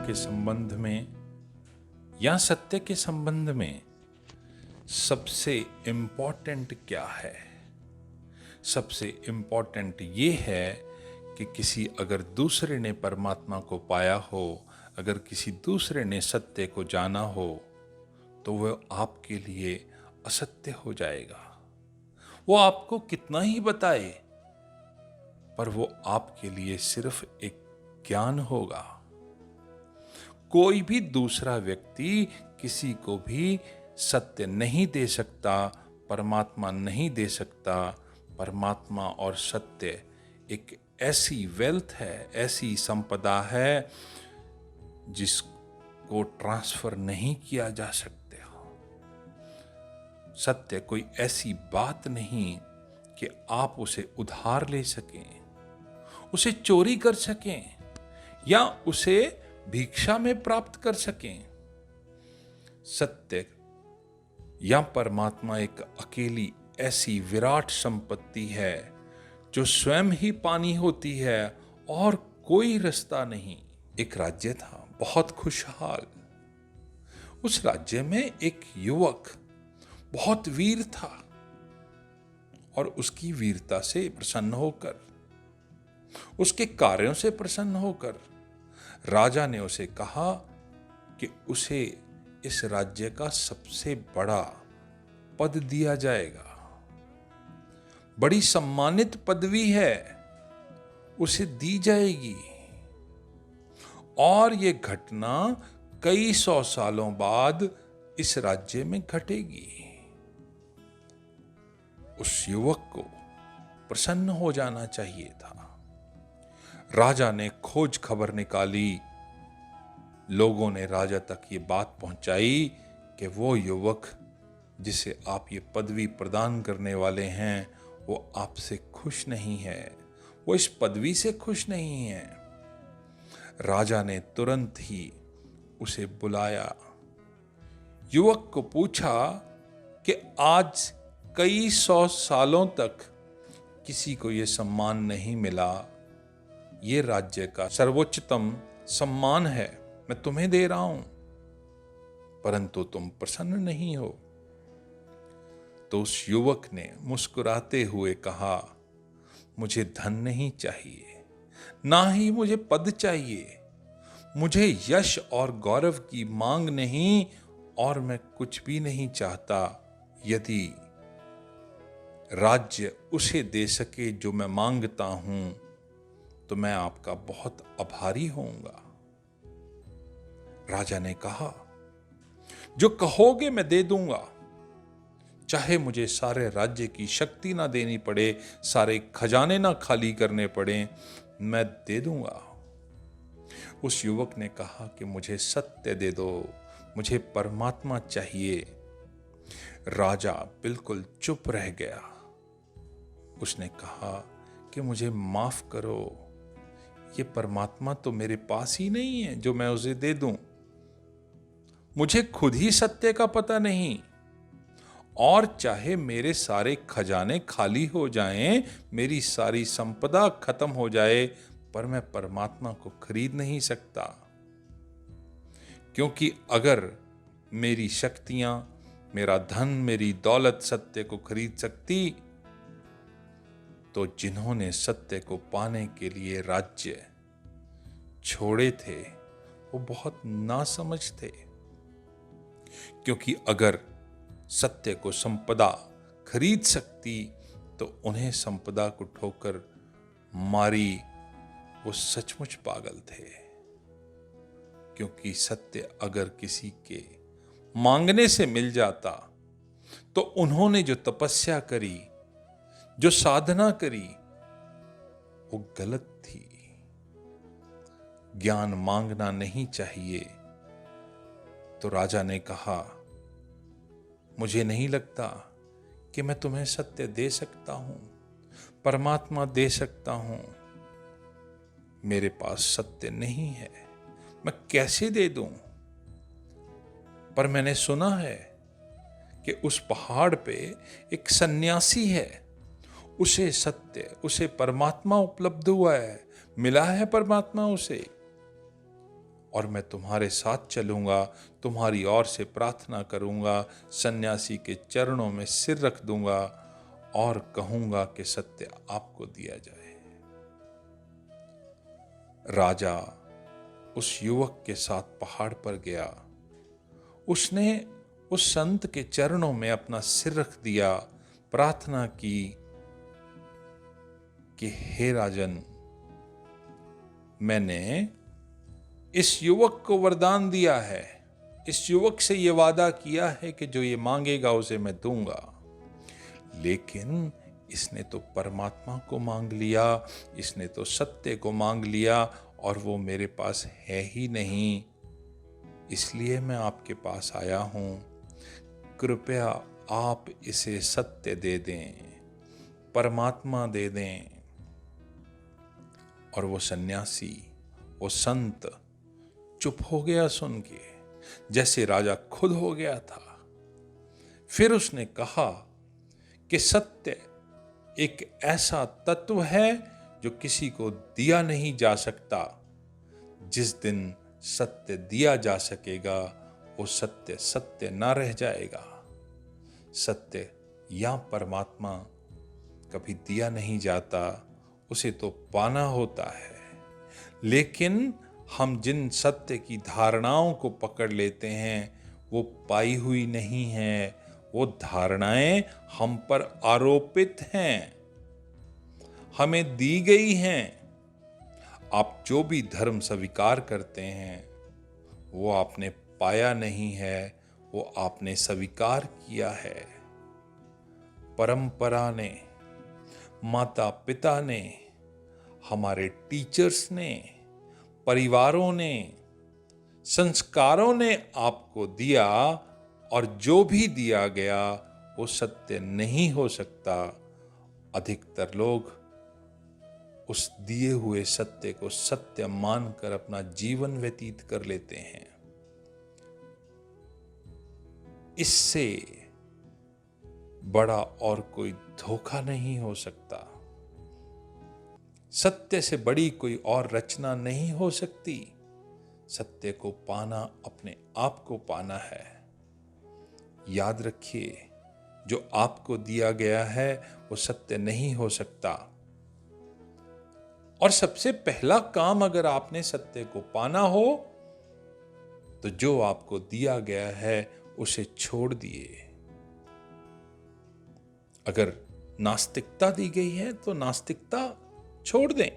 के संबंध में या सत्य के संबंध में सबसे इम्पोर्टेंट क्या है? सबसे इम्पोर्टेंट ये है कि किसी अगर दूसरे ने परमात्मा को पाया हो, अगर किसी दूसरे ने सत्य को जाना हो, तो वह आपके लिए असत्य हो जाएगा। वो आपको कितना ही बताए, पर वो आपके लिए सिर्फ एक ज्ञान होगा। कोई भी दूसरा व्यक्ति किसी को भी सत्य नहीं दे सकता, परमात्मा नहीं दे सकता। परमात्मा और सत्य एक ऐसी वेल्थ है, ऐसी संपदा है जिसको ट्रांसफर नहीं किया जा सकता। सत्य कोई ऐसी बात नहीं कि आप उसे उधार ले सकें, उसे चोरी कर सकें या उसे भिक्षा में प्राप्त कर सकें। सत्य या परमात्मा एक अकेली ऐसी विराट संपत्ति है जो स्वयं ही पानी होती है और कोई रास्ता नहीं। एक राज्य था बहुत खुशहाल। उस राज्य में एक युवक बहुत वीर था और उसकी वीरता से प्रसन्न होकर, उसके कार्यों से प्रसन्न होकर राजा ने उसे कहा कि उसे इस राज्य का सबसे बड़ा पद दिया जाएगा। बड़ी सम्मानित पदवी है, उसे दी जाएगी। और ये घटना कई 100 सालों बाद इस राज्य में घटेगी। उस युवक को प्रसन्न हो जाना चाहिए था। राजा ने खोज खबर निकाली, लोगों ने राजा तक ये बात पहुंचाई कि वो युवक जिसे आप ये पदवी प्रदान करने वाले हैं, वो आपसे खुश नहीं है, वो इस पदवी से खुश नहीं है। राजा ने तुरंत ही उसे बुलाया, युवक को पूछा कि आज कई 100 सालों तक किसी को यह सम्मान नहीं मिला, ये राज्य का सर्वोच्चतम सम्मान है, मैं तुम्हें दे रहा हूं, परंतु तुम प्रसन्न नहीं हो। तो उस युवक ने मुस्कुराते हुए कहा, मुझे धन नहीं चाहिए, ना ही मुझे पद चाहिए, मुझे यश और गौरव की मांग नहीं, और मैं कुछ भी नहीं चाहता यदि राज्य उसे दे सके जो मैं मांगता हूं, तो मैं आपका बहुत आभारी होऊंगा। राजा ने कहा, जो कहोगे मैं दे दूंगा, चाहे मुझे सारे राज्य की शक्ति ना देनी पड़े, सारे खजाने ना खाली करने पड़े, मैं दे दूंगा। उस युवक ने कहा कि मुझे सत्य दे दो, मुझे परमात्मा चाहिए। राजा बिल्कुल चुप रह गया। उसने कहा कि मुझे माफ करो, ये परमात्मा तो मेरे पास ही नहीं है जो मैं उसे दे दूं। मुझे खुद ही सत्य का पता नहीं, और चाहे मेरे सारे खजाने खाली हो जाएं, मेरी सारी संपदा खत्म हो जाए, पर मैं परमात्मा को खरीद नहीं सकता। क्योंकि अगर मेरी शक्तियां, मेरा धन, मेरी दौलत सत्य को खरीद सकती, तो जिन्होंने सत्य को पाने के लिए राज्य छोड़े थे, वो बहुत नासमझ थे। क्योंकि अगर सत्य को संपदा खरीद सकती, तो उन्हें संपदा को ठोकर मारी वो सचमुच पागल थे। क्योंकि सत्य अगर किसी के मांगने से मिल जाता, तो उन्होंने जो तपस्या करी, जो साधना करी, वो गलत थी। ज्ञान मांगना नहीं चाहिए। तो राजा ने कहा, मुझे नहीं लगता कि मैं तुम्हें सत्य दे सकता हूं, परमात्मा दे सकता हूं। मेरे पास सत्य नहीं है, मैं कैसे दे दूं? पर मैंने सुना है कि उस पहाड़ पे एक सन्यासी है, उसे सत्य, उसे परमात्मा उपलब्ध हुआ है, मिला है परमात्मा उसे। और मैं तुम्हारे साथ चलूँगा, तुम्हारी ओर से प्रार्थना करूँगा, सन्यासी के चरणों में सिर रख दूँगा और कहूँगा कि सत्य आपको दिया जाए। राजा उस युवक के साथ पहाड़ पर गया। उसने उस संत के चरणों में अपना सिर रख दिया, प्रार्थना की कि हे राजन, मैंने इस युवक को वरदान दिया है, इस युवक से यह वादा किया है कि जो ये मांगेगा उसे मैं दूंगा, लेकिन इसने तो परमात्मा को मांग लिया, इसने तो सत्य को मांग लिया और वो मेरे पास है ही नहीं, इसलिए मैं आपके पास आया हूं। कृपया आप इसे सत्य दे दें, परमात्मा दे दें। और वो सन्यासी, वो संत चुप हो गया सुन के, जैसे राजा खुद हो गया था। फिर उसने कहा कि सत्य एक ऐसा तत्व है जो किसी को दिया नहीं जा सकता। जिस दिन सत्य दिया जा सकेगा वो सत्य सत्य ना रह जाएगा। सत्य या परमात्मा कभी दिया नहीं जाता, उसे तो पाना होता है। लेकिन हम जिन सत्य की धारणाओं को पकड़ लेते हैं वो पाई हुई नहीं है, वो धारणाएं हम पर आरोपित हैं, हमें दी गई हैं। आप जो भी धर्म स्वीकार करते हैं वो आपने पाया नहीं है, वो आपने स्वीकार किया है। परंपरा ने, माता पिता ने, हमारे टीचर्स ने, परिवारों ने, संस्कारों ने आपको दिया, और जो भी दिया गया वो सत्य नहीं हो सकता। अधिकतर लोग उस दिए हुए सत्य को सत्य मानकर अपना जीवन व्यतीत कर लेते हैं। इससे बड़ा और कोई धोखा नहीं हो सकता। सत्य से बड़ी कोई और रचना नहीं हो सकती। सत्य को पाना अपने आप को पाना है। याद रखिए, जो आपको दिया गया है वो सत्य नहीं हो सकता। और सबसे पहला काम, अगर आपने सत्य को पाना हो तो जो आपको दिया गया है उसे छोड़ दिए। अगर नास्तिकता दी गई है तो नास्तिकता छोड़ दें।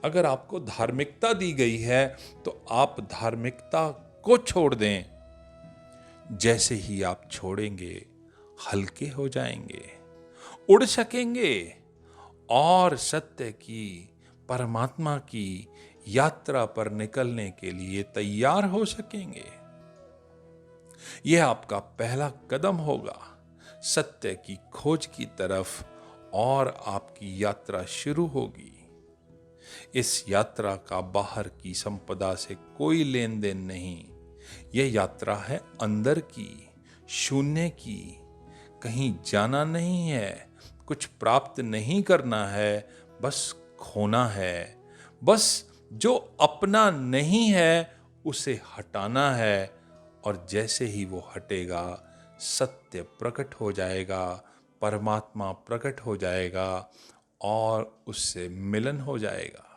अगर आपको धार्मिकता दी गई है तो आप धार्मिकता को छोड़ दें। जैसे ही आप छोड़ेंगे, हल्के हो जाएंगे, उड़ सकेंगे और सत्य की, परमात्मा की यात्रा पर निकलने के लिए तैयार हो सकेंगे। यह आपका पहला कदम होगा सत्य की खोज की तरफ, और आपकी यात्रा शुरू होगी। इस यात्रा का बाहर की संपदा से कोई लेन देन नहीं। यह यात्रा है अंदर की, शून्य की। कहीं जाना नहीं है, कुछ प्राप्त नहीं करना है, बस खोना है। बस जो अपना नहीं है उसे हटाना है, और जैसे ही वो हटेगा सत्य प्रकट हो जाएगा, परमात्मा प्रकट हो जाएगा और उससे मिलन हो जाएगा।